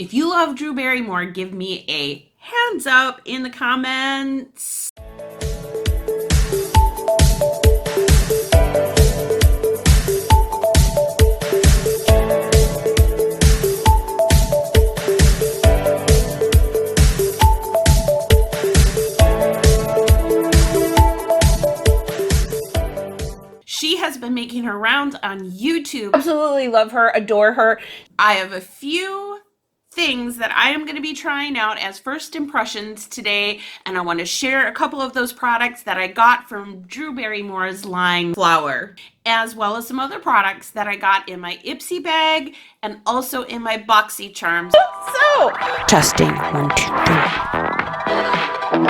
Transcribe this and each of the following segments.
If you love Drew Barrymore, give me a hands up in the comments. She has been making her rounds on YouTube. Absolutely love her, adore her. I have a few things that I am going to be trying out as first impressions today, and I want to share a couple of those products that I got from Drew Barrymore's line Flower, as well as some other products that I got in my Ipsy bag and also in my BoxyCharm. So, testing 1, 2, 3.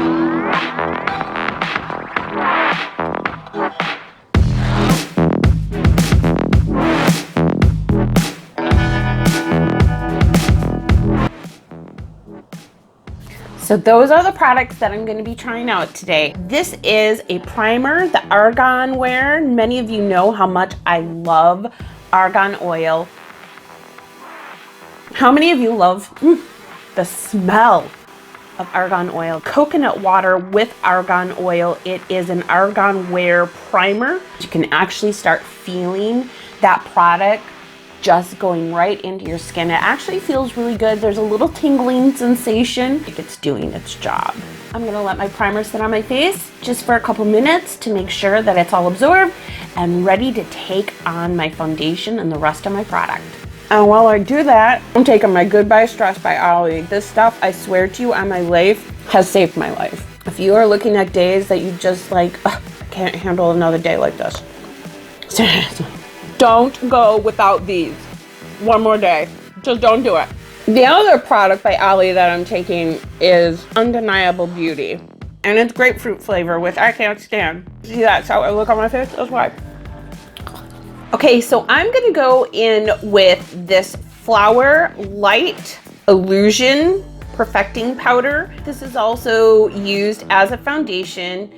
So those are the products that I'm going to be trying out today. This is a primer, the Argan Wear. Many of you know how much I love argan oil. How many of you love the smell of argan oil? Coconut water with argan oil. It is an Argan Wear primer. You can actually start feeling that product just going right into your skin. It actually feels really good. There's a little tingling sensation. I think it's doing its job. I'm gonna let my primer sit on my face just for a couple minutes to make sure that it's all absorbed and ready to take on my foundation and the rest of my product. And while I do that, I'm taking my Goodbye Stress by Ollie. This stuff, I swear to you, on my life, has saved my life. If you are looking at days that you just like, I can't handle another day like this, don't go without these one more day. Just don't do it. The other product by Ollie that I'm taking is Undeniable Beauty. And it's grapefruit flavor, which I can't stand. See that's how I look on my face? That's why. Okay, so I'm gonna go in with this Flower Light Illusion Perfecting Powder. This is also used as a foundation.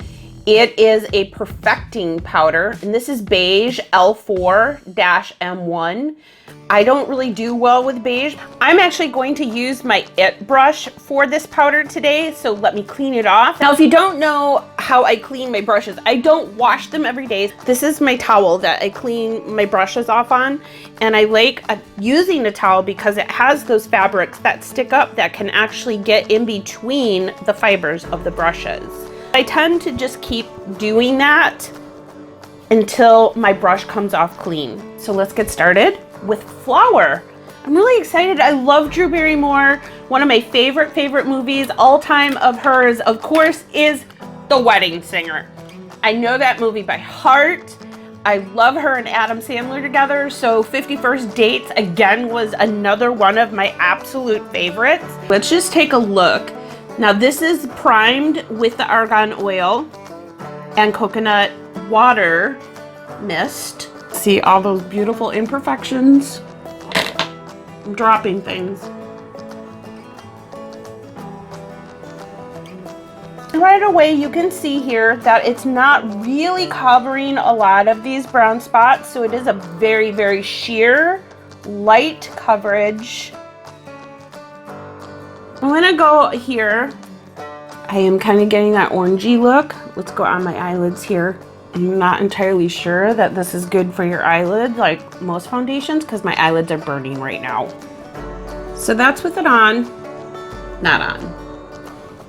It is a perfecting powder, and this is beige L4-M1. I don't really do well with beige. I'm actually going to use my IT brush for this powder today, so let me clean it off. Now, if you don't know how I clean my brushes, I don't wash them every day. This is my towel that I clean my brushes off on, and I like using a towel because it has those fabrics that stick up that can actually get in between the fibers of the brushes. I tend to just keep doing that until my brush comes off clean. So let's get started with Flower. I'm really excited. I love Drew Barrymore. One of my favorite movies all time of hers, of course, is The Wedding Singer. I know that movie by heart. I love her and Adam Sandler together. So 50 First Dates, again, was another one of my absolute favorites. Let's just take a look. Now this is primed with the argan oil and coconut water mist. See all those beautiful imperfections? I'm dropping things. Right away you can see here that it's not really covering a lot of these brown spots, so it is a very sheer, light coverage. I'm gonna go here. I am kind of getting that orangey look. Let's go on my eyelids here. I'm not entirely sure that this is good for your eyelids like most foundations because my eyelids are burning right now. So that's with it on, not on.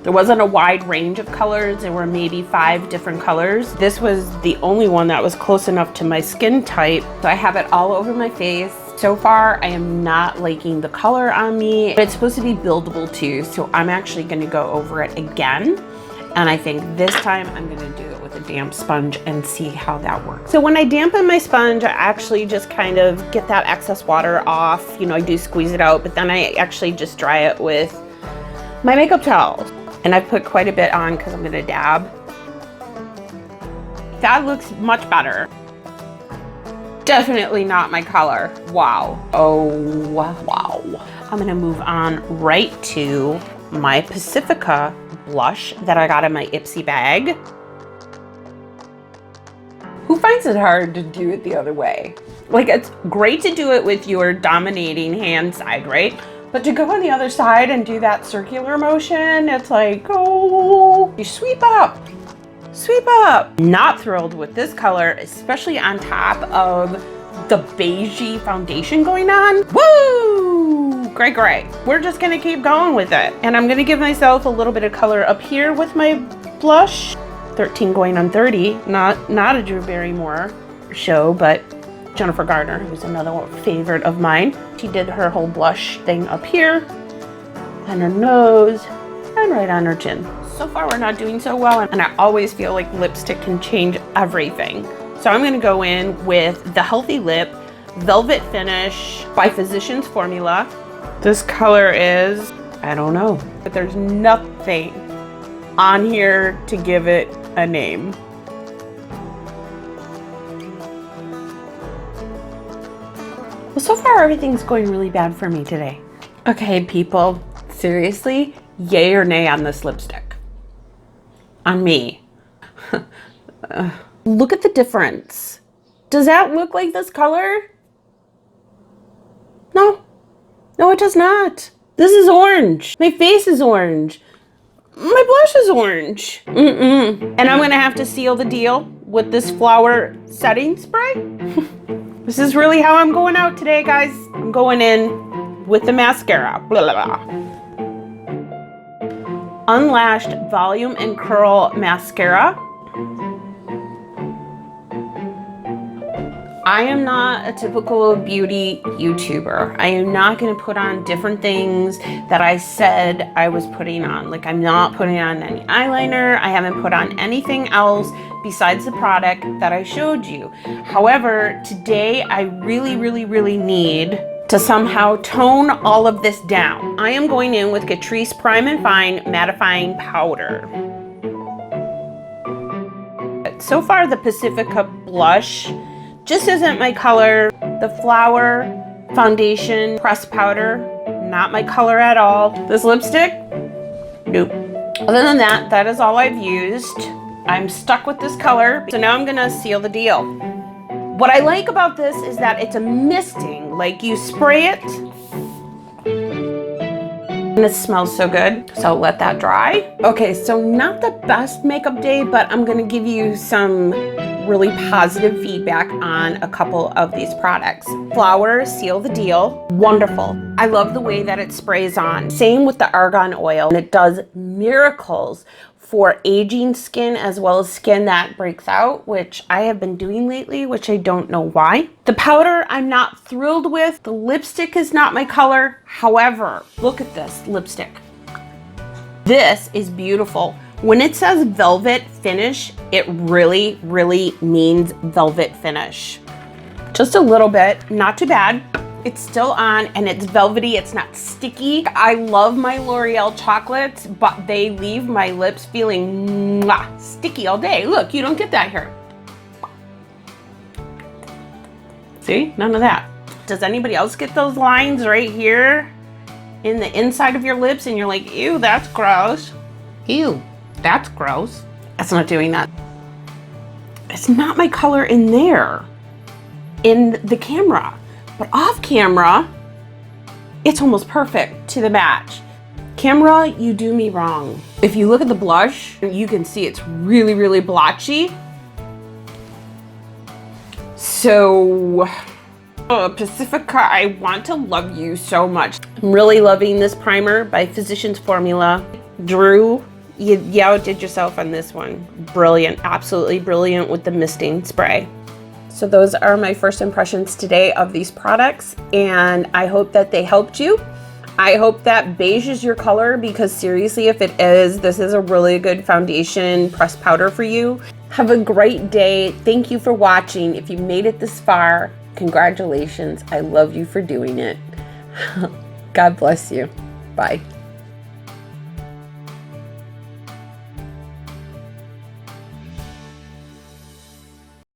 There wasn't a wide range of colors. There were maybe 5 different colors. This was the only one that was close enough to my skin type. So I have it all over my face. So far, I am not liking the color on me. It's supposed to be buildable too, so I'm actually gonna go over it again. And I think this time I'm gonna do it with a damp sponge and see how that works. So when I dampen my sponge, I actually just kind of get that excess water off. You know, I do squeeze it out, but then I actually just dry it with my makeup towel. And I've put quite a bit on because I'm gonna dab. That looks much better. Definitely not my color. Wow. Oh, wow. I'm gonna move on right to my Pacifica blush that I got in my Ipsy bag. Who finds it hard to do it the other way? Like, it's great to do it with your dominating hand side, right? But to go on the other side and do that circular motion, it's like, oh, you sweep up. Sweep up. Not thrilled with this color, especially on top of the beigey foundation going on. Woo! Gray, gray. We're just gonna keep going with it. And I'm gonna give myself a little bit of color up here with my blush. 13 going on 30, not a Drew Barrymore show, but Jennifer Garner, who's another favorite of mine. She did her whole blush thing up here, on her nose, and right on her chin. So far we're not doing so well, and I always feel like lipstick can change everything. So I'm gonna go in with the Healthy Lip Velvet Finish by Physicians Formula. This color is, I don't know, but there's nothing on here to give it a name. Well, so far everything's going really bad for me today. Okay, people, seriously, yay or nay on this lipstick? On me. Look at the difference. Does that look like this color? No. No, it does not. This is orange. My face is orange. My blush is orange. And I'm gonna have to seal the deal with this flower setting spray. This is really how I'm going out today, guys. I'm going in with the mascara. Blah, blah, blah. Unlashed Volume and Curl Mascara. I am not a typical beauty YouTuber. I am not gonna put on different things that I said I was putting on. Like, I'm not putting on any eyeliner. I haven't put on anything else besides the product that I showed you. However, today I really need to somehow tone all of this down. I am going in with Catrice Prime and Fine Mattifying Powder. So far, the Pacifica blush just isn't my color. The Flower Foundation Pressed Powder, not my color at all. This lipstick, nope. Other than that, that is all I've used. I'm stuck with this color, so now I'm gonna seal the deal. What I like about this is that it's a misting, like you spray it, and it smells so good, so let that dry. Okay, so not the best makeup day, but I'm gonna give you some really positive feedback on a couple of these products. Flower Seal the Deal, wonderful. I love the way that it sprays on. Same with the argan oil, and it does miracles for aging skin as well as skin that breaks out, which I have been doing lately, which I don't know why. The powder I'm not thrilled with. The lipstick is not my color. However, look at this lipstick. This is beautiful. When it says velvet finish, it really means velvet finish. Just a little bit, not too bad. It's still on and it's velvety, it's not sticky. I love my L'Oreal chocolates, but they leave my lips feeling sticky all day. Look, you don't get that here. See, none of that. Does anybody else get those lines right here in the inside of your lips and you're like, ew, that's gross. Ew, that's gross. That's not doing that. It's not my color in there, in the camera. But off camera, it's almost perfect to the match. Camera, you do me wrong. If you look at the blush, you can see it's really blotchy. So, Pacifica, I want to love you so much. I'm really loving this primer by Physicians Formula. Drew, you outdid yourself on this one. Brilliant, absolutely brilliant with the misting spray. So those are my first impressions today of these products, and I hope that they helped you. I hope that beige is your color, because seriously, if it is, this is a really good foundation pressed powder for you. Have a great day. Thank you for watching. If you made it this far, congratulations. I love you for doing it. God bless you. Bye.